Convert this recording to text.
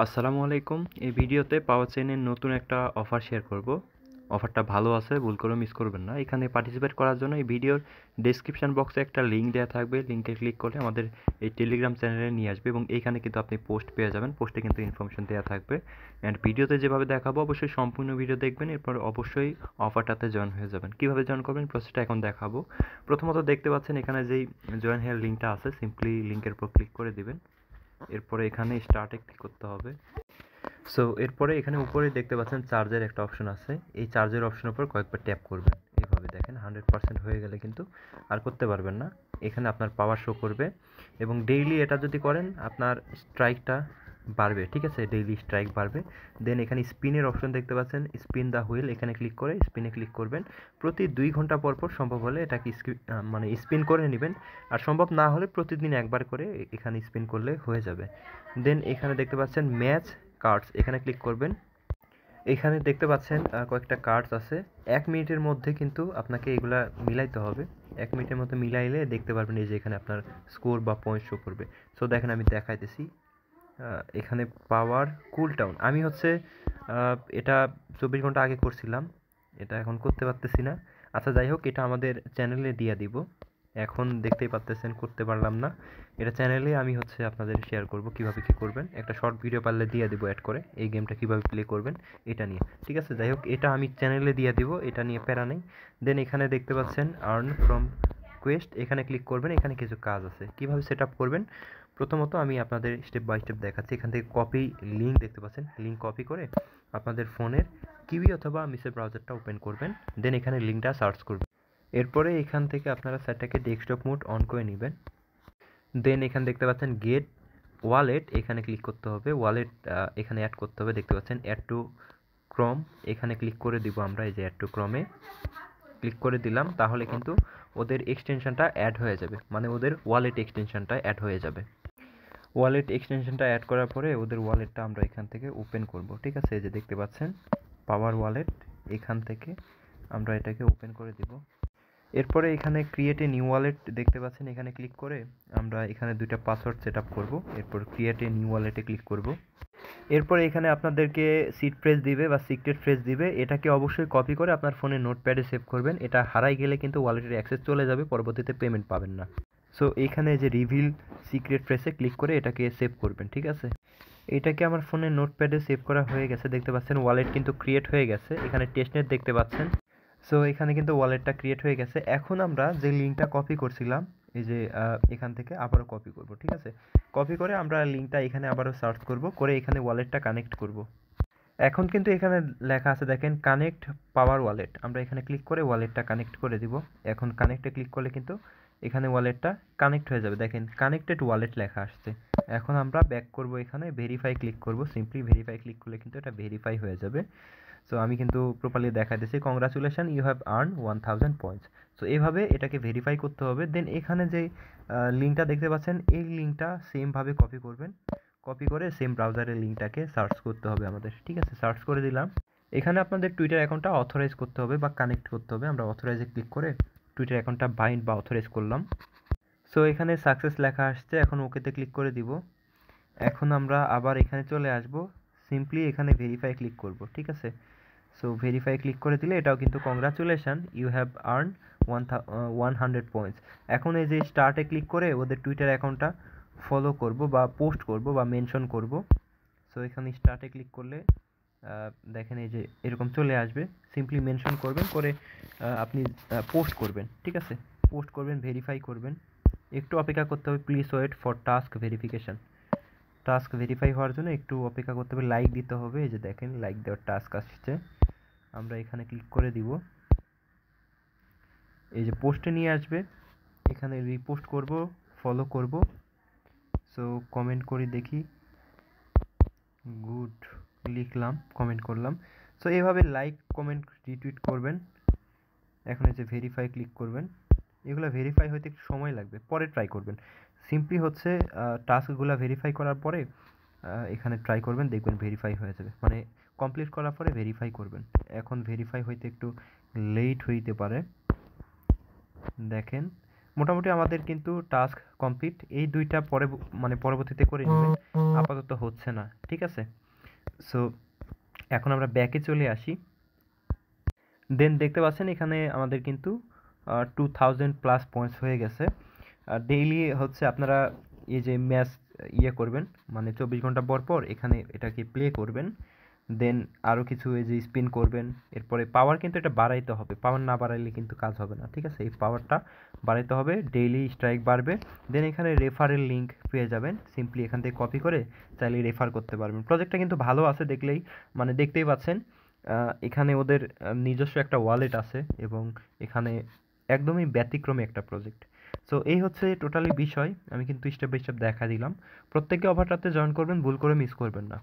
আসসালামু আলাইকুম। এই ভিডিওতে পাওয়ার চেইনের নতুন একটা অফার শেয়ার করব। অফারটা ভালো আছে, ভুল করে মিস করবেন না। এখানে পার্টিসিপেট করার জন্য এই ভিডিওর ডেসক্রিপশন বক্সে একটা লিঙ্ক দেওয়া থাকবে। লিঙ্কে ক্লিক করলে আমাদের এই টেলিগ্রাম চ্যানেলে নিয়ে আসবে এবং এইখানে কিন্তু আপনি পোস্ট পেয়ে যাবেন। পোস্টে কিন্তু ইনফরমেশন দেওয়া থাকবে। অ্যান্ড ভিডিওতে যেভাবে দেখাবো অবশ্যই সম্পূর্ণ ভিডিও দেখবেন, এরপর অবশ্যই অফারটাতে জয়েন হয়ে যাবেন। কীভাবে জয়েন করবেন প্রসেসটা এখন দেখাবো। প্রথমত দেখতে পাচ্ছেন এখানে যেই জয়েন হেয়ার লিঙ্কটা আছে, সিম্পলি লিঙ্কের উপর ক্লিক করে দিবেন। এরপরে এখানে স্টার্টে ক্লিক করতে হবে। সো এরপরে এখানে উপরে দেখতে পাচ্ছেন চার্জের একটা অপশন আছে। এই চার্জের অপশনের উপর কয়েকবার ট্যাপ করবেন। এইভাবে দেখেন 100% হয়ে গেলে কিন্তু আর করতে পারবেন না। এখানে আপনার পাওয়ার শো করবে এবং ডেইলি এটা যদি করেন আপনার স্ট্রাইকটা বাড়বে। ঠিক আছে, ডেইলি স্ট্রাইক বাড়বে। দেন এখানে স্পিনের অপশন দেখতে পাচ্ছেন, স্পিন দ্য হুইল, এখানে ক্লিক করে স্পিনে ক্লিক করবেন। প্রতি 2 ঘন্টা পর পর সম্ভব হলে এটাকে মানে স্পিন করে নেবেন। আর সম্ভব না হলে প্রতিদিন একবার করে এখানে স্পিন করলে হয়ে যাবে। দেন এখানে দেখতে পাচ্ছেন ম্যাচ কার্ডস, এখানে ক্লিক করবেন। এখানে দেখতে পাচ্ছেন কয়েকটা কার্ডস আছে। 1 মিনিটের মধ্যে কিন্তু আপনাকে এগুলা মিলাইতে হবে। 1 মিনিটের মধ্যে মিলাইলে দেখতে পারবেন এই যে এখানে আপনার স্কোর বা পয়েন্ট শো করবে। সো দেখেন আমি দেখাইতেছি। এখানে পাওয়ার কুল ডাউন আমি হচ্ছে এটা 24 ঘন্টা আগে করছিলাম, এটা এখন করতে পারতেছি না। আচ্ছা যাই হোক, এটা আমাদের চ্যানেলে দিয়ে দিব। এখন দেখতেই পাচ্তেছেন করতে পারলাম না। এটা চ্যানেলে আমি হচ্ছে আপনাদের শেয়ার করব কিভাবে কী করবেন। একটা শর্ট ভিডিও পারলে দিয়ে দিব অ্যাড করে, এই গেমটা কীভাবে প্লে করবেন এটা নিয়ে। ঠিক আছে, যাই হোক এটা আমি চ্যানেলে দিয়ে দিব, এটা নিয়ে প্যারা নেই। দেন এখানে দেখতে পাচ্ছেন আর্ন ফ্রম কোয়েস্ট, এখানে ক্লিক করবেন। এখানে কিছু কাজ আছে, কীভাবে সেট আপ করবেন। প্রথমত আমি আপনাদের স্টেপ বাই স্টেপ দেখাচ্ছি। এখান থেকে কপি লিঙ্ক দেখতে পাচ্ছেন, লিঙ্ক কপি করে আপনাদের ফোনের কিউই অথবা মিসের ব্রাউজারটা ওপেন করবেন। দেন এখানে লিঙ্কটা সার্চ করবেন। এরপরে এখান থেকে আপনারা সেটটাকে ডেস্কটপ মোড অন করে নেবেন। দেন এখানে দেখতে পাচ্ছেন গেট ওয়ালেট, এখানে ক্লিক করতে হবে। ওয়ালেট এখানে অ্যাড করতে হবে, দেখতে পাচ্ছেন অ্যাড টু ক্রোম, এখানে ক্লিক করে দিব আমরা। এই যে অ্যাড টু ক্রোমে ক্লিক করে দিলাম, তাহলে কিন্তু ওদের এক্সটেনশনটা অ্যাড হয়ে যাবে, মানে ওদের ওয়ালেট এক্সটেনশনটা অ্যাড হয়ে যাবে। ওয়ালেট এক্সটেনশনটা অ্যাড করার পরে ওদের ওয়ালেটটা আমরা এখান থেকে ওপেন করব। ঠিক আছে, এই যে দেখতে পাচ্ছেন পাওয়ার ওয়ালেট, এখান থেকে আমরা এটাকে ওপেন করে দিব। এরপরে এখানে ক্রিয়েট এ নিউ ওয়ালেট দেখতে পাচ্ছেন, এখানে ক্লিক করে আমরা এখানে 2টা পাসওয়ার্ড সেট আপ করবো। এরপর ক্রিয়েট এ নিউ ওয়ালেটে ক্লিক করব। এরপরে এখানে আপনাদেরকে সিড ফ্রেজ দিবে বা সিক্রেট ফ্রেজ দিবে, এটাকে অবশ্যই কপি করে আপনার ফোনে নোটপ্যাডে সেভ করবেন। এটা হারাই গেলে কিন্তু ওয়ালেটের অ্যাক্সেস চলে যাবে, পরবর্তীতে পেমেন্ট পাবেন না। সো এখানে যে রিভিল সিক্রেট ফ্রেজে ক্লিক করে এটাকে সেভ করবেন। ঠিক আছে, এটাকে আমার ফোনে নোটপ্যাডে সেভ করা হয়ে গেছে, দেখতে পাচ্ছেন ওয়ালেট কিন্তু ক্রিয়েট হয়ে গেছে। এখানে টেস্টনেট দেখতে পাচ্ছেন। সো এখানে কিন্তু ওয়ালেটটা ক্রিয়েট হয়ে গেছে। এখন আমরা যে লিঙ্কটা কপি করছিলাম, এই যে এখান থেকে আবারও কপি করব। ঠিক আছে, কপি করে আমরা লিঙ্কটা এখানে আবারও সার্চ করব, করে এখানে ওয়ালেটটা কানেক্ট করব। এখন কিন্তু এখানে লেখা আছে দেখেন কানেক্ট পাওয়ার ওয়ালেট, আমরা এখানে ক্লিক করে ওয়ালেটটা কানেক্ট করে দিব। এখন কানেক্টে ক্লিক করলে কিন্তু এখানে ওয়ালেটটা কানেক্ট হয়ে যাবে। দেখেন কানেক্টেড ওয়ালেট লেখা আসছে। এখন আমরা ব্যাক করব, এখানে ভেরিফাই ক্লিক করব। সিম্পলি ভেরিফাই ক্লিক করলে কিন্তু এটা ভেরিফাই হয়ে যাবে। সো আমি কিন্তু প্রপারলি দেখা দিচ্ছি, congratulation you have earn 1000 points. So এইভাবে এটাকে ভেরিফাই করতে হবে। দেন এখানে যে লিঙ্কটা দেখতে পাচ্ছেন, এই লিঙ্কটা সেমভাবে কপি করবেন। কপি করে সেম ব্রাউজারের লিঙ্কটাকে সার্চ করতে হবে আমাদের। ঠিক আছে, সার্চ করে দিলাম। এখানে আপনাদের টুইটার অ্যাকাউন্টটা অথরাইজ করতে হবে বা কানেক্ট করতে হবে। আমরা অথরাইজে ক্লিক করে টুইটার অ্যাকাউন্টটা বাইন্ড বা অথরাইজ করলাম। সো এখানে সাকসেস লেখা আসছে, এখন ওকেতে ক্লিক করে দিব। এখন আমরা আবার এখানে চলে আসব, সিম্পলি এখানে ভেরিফাই ক্লিক করব। ঠিক আছে, সো ভেরিফাই ক্লিক করে দিলে এটাও কিন্তু congratulation you have earn 100 points. এখন এই যে স্টার্টে ক্লিক করে ওদের টুইটার অ্যাকাউন্টটা ফলো করব বা পোস্ট করব বা মেনশন করব। সো এখানে স্টার্টে ক্লিক করলে দেখেন এই যে এরকম চলে আসবে। সিম্পলি মেনশন করবেন, করে আপনি পোস্ট করবেন। ঠিক আছে, পোস্ট করবেন, ভেরিফাই করবেন। একটু অপেক্ষা করতে হবে, please wait for task verification. Task verify হওয়ার জন্য একটু অপেক্ষা করতে হবে, লাইক দিতে হবে। এই যে দেখেন লাইক দেওয়ার টাস্ক আসছে, আমরা এখানে ক্লিক করে দিব। এই যে পোস্টে নিয়ে আসবে, এখানে রিপোস্ট করব, ফলো করব। সো কমেন্ট করি দেখি, গুড লিখলাম, কমেন্ট করলাম। সো এইভাবে লাইক কমেন্ট রিটুইট করবেন। এখন এই যে ভেরিফাই ক্লিক করবেন। এগুলো ভেরিফাই হইতে একটু সময় লাগবে, পরে ট্রাই করবেন। সিম্পলি হচ্ছে টাস্কগুলো ভেরিফাই করার পরে এখানে ট্রাই করবেন, দেখবেন ভেরিফাই হয়ে যাবে। মানে কমপ্লিট করার পরে ভেরিফাই করবেন। এখন ভেরিফাই হইতে একটু লেট হইতে পারে। দেখেন মোটামুটি আমাদের কিন্তু টাস্ক কমপ্লিট। এই দুইটা পরে মানে পরবর্তীতে করে নেবেন, আপাতত হচ্ছে না, ঠিক আছে। সো এখন আমরা ব্যাকে চলে আসি। দেন দেখতে পাচ্ছেন এখানে আমাদের কিন্তু 2000+ পয়েন্টস হয়ে গেছে। আর ডেইলি হচ্ছে আপনারা এই যে ম্যাচ করবেন, মানে 24 ঘন্টা পর পর এখানে এটাকে প্লে করবেন। দেন আরও কিছু এই যে স্পিন করবেন। এরপরে পাওয়ার কিন্তু এটা বাড়াইতে হবে, পাওয়ার না বাড়াইলে কিন্তু কাজ হবে না, ঠিক আছে। এই পাওয়ারটা বাড়াইতে হবে, ডেইলি স্ট্রাইক বাড়বে। দেন এখানে রেফারের লিঙ্ক পেয়ে যাবেন, সিম্পলি এখান থেকে কপি করে চাইলে রেফার করতে পারবেন। প্রজেক্টটা কিন্তু ভালো আছে, দেখলেই মানে দেখতেই পাচ্ছেন। এখানে ওদের নিজস্ব একটা ওয়ালেট আছে এবং এখানে একদমই ব্যতিক্রমী একটা প্রজেক্ট। সো এই হচ্ছে টোটালি বিষয়, আমি কিন্তু স্টেপ বাই স্টেপ দেখা দিলাম। প্রত্যেকে অফারটাতে জয়েন করবেন, ভুল করে মিস করবেন না।